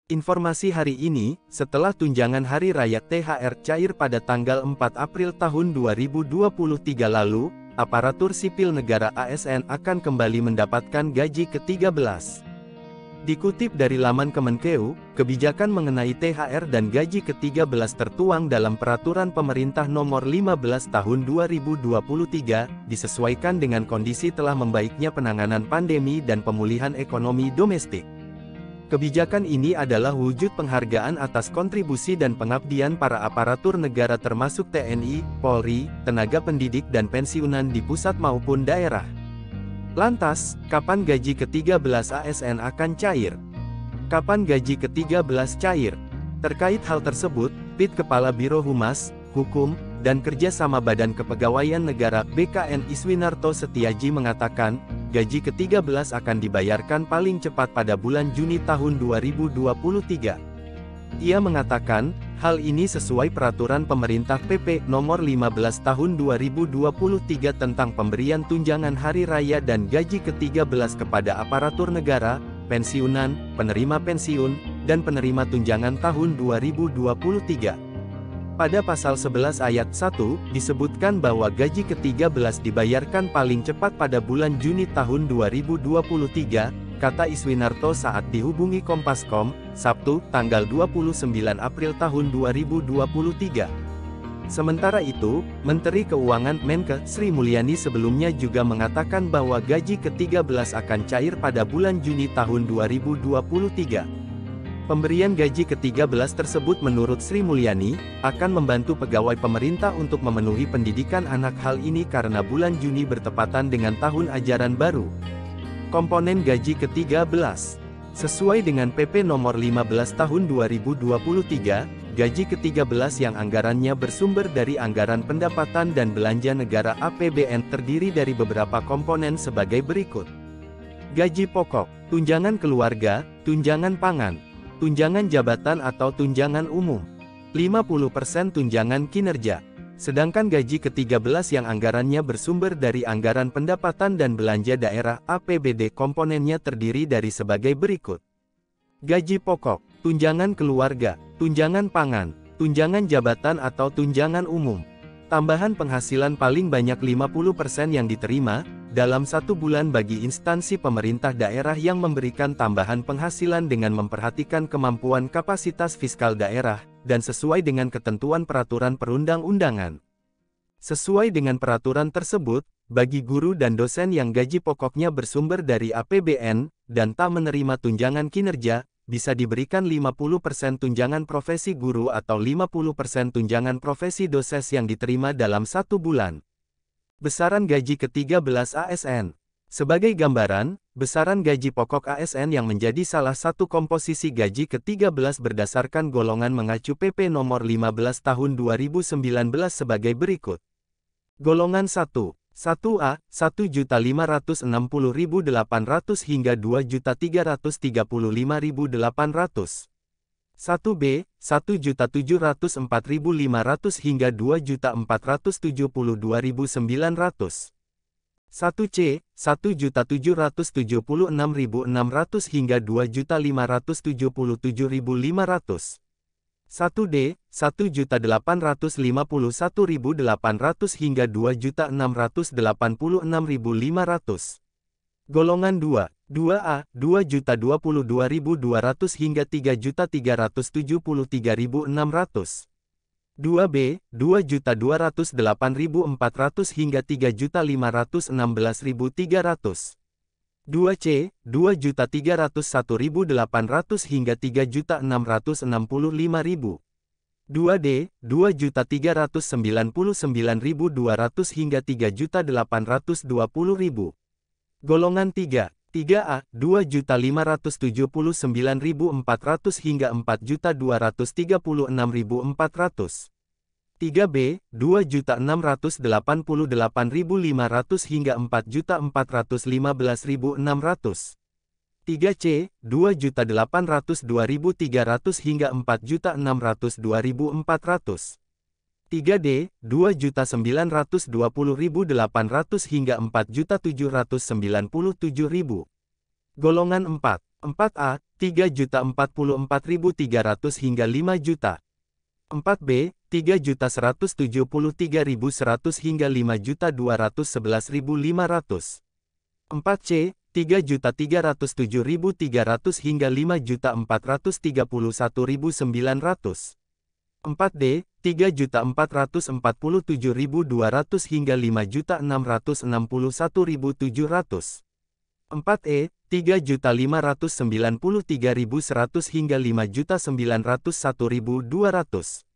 Informasi hari ini, setelah tunjangan Hari Raya THR cair pada tanggal 4 April tahun 2023 lalu, aparatur sipil negara ASN akan kembali mendapatkan gaji ke-13. Dikutip dari laman Kemenkeu, kebijakan mengenai THR dan gaji ke-13 tertuang dalam Peraturan Pemerintah Nomor 15 Tahun 2023, disesuaikan dengan kondisi telah membaiknya penanganan pandemi dan pemulihan ekonomi domestik. Kebijakan ini adalah wujud penghargaan atas kontribusi dan pengabdian para aparatur negara termasuk TNI, Polri, tenaga pendidik dan pensiunan di pusat maupun daerah. Lantas, kapan gaji ke-13 ASN akan cair? Kapan gaji ke-13 cair? Terkait hal tersebut, PIT Kepala Biro Humas, Hukum, dan Kerjasama Badan Kepegawaian Negara (BKN) Iswinarto Setiaji mengatakan, gaji ke-13 akan dibayarkan paling cepat pada bulan Juni tahun 2023. Ia mengatakan, hal ini sesuai Peraturan Pemerintah PP Nomor 15 Tahun 2023 tentang pemberian tunjangan Hari Raya dan gaji ke-13 kepada aparatur negara, pensiunan, penerima pensiun, dan penerima tunjangan tahun 2023. Pada pasal 11 ayat 1, disebutkan bahwa gaji ke-13 dibayarkan paling cepat pada bulan Juni tahun 2023, kata Iswinarto saat dihubungi Kompas.com, Sabtu, tanggal 29 April tahun 2023. Sementara itu, Menteri Keuangan Menkeu Sri Mulyani sebelumnya juga mengatakan bahwa gaji ke-13 akan cair pada bulan Juni tahun 2023. Pemberian gaji ke-13 tersebut menurut Sri Mulyani, akan membantu pegawai pemerintah untuk memenuhi pendidikan anak. Hal ini karena bulan Juni bertepatan dengan tahun ajaran baru. Komponen gaji ke-13. Sesuai dengan PP Nomor 15 Tahun 2023, gaji ke-13 yang anggarannya bersumber dari Anggaran Pendapatan dan Belanja Negara (APBN) terdiri dari beberapa komponen sebagai berikut. Gaji pokok, tunjangan keluarga, tunjangan pangan, tunjangan jabatan atau tunjangan umum, 50% tunjangan kinerja. Sedangkan gaji ke-13 yang anggarannya bersumber dari Anggaran Pendapatan dan Belanja Daerah (APBD) komponennya terdiri dari sebagai berikut. Gaji pokok, tunjangan keluarga, tunjangan pangan, tunjangan jabatan atau tunjangan umum. Tambahan penghasilan paling banyak 50% yang diterima dalam satu bulan bagi instansi pemerintah daerah yang memberikan tambahan penghasilan dengan memperhatikan kemampuan kapasitas fiskal daerah, dan sesuai dengan ketentuan peraturan perundang-undangan. Sesuai dengan peraturan tersebut, bagi guru dan dosen yang gaji pokoknya bersumber dari APBN, dan tak menerima tunjangan kinerja, bisa diberikan 50% tunjangan profesi guru atau 50% tunjangan profesi dosen yang diterima dalam satu bulan. Besaran gaji ke-13 ASN. Sebagai gambaran, besaran gaji pokok ASN yang menjadi salah satu komposisi gaji ke-13 berdasarkan golongan mengacu PP Nomor 15 Tahun 2019 sebagai berikut. Golongan 1, 1A, 1.560.800 hingga 2.335.800. 1B, 1.704.500 hingga 2.472.900. 1C, 1.776.600 hingga 2.577.500. 1D, 1.851.800 hingga 2.686.500. Golongan 2, 2A, 2.022.200 hingga 3.373.600. 2B, 2.208.400 hingga 3.516.300. 2C, 2.301.800 hingga 3.665.000. 2D, 2.399.200 hingga 3.820.000. Golongan 3, 3A, 2.579.400 hingga 4.236.400. 3B, 2.688.500 hingga 4.415.600. 3C, 2.802.300 hingga 4.602.400. 3D, 2.920.800 hingga 4.797.000. Golongan 4, 4A, 3.044.300 hingga 5 juta. 4B, 3.173.100 hingga 5.211.500. 4C, 3.307.300 hingga 5.431.900. 4D, 3.447.200 hingga 5.661.700. 4E, 3.593.100 hingga 5.901.200.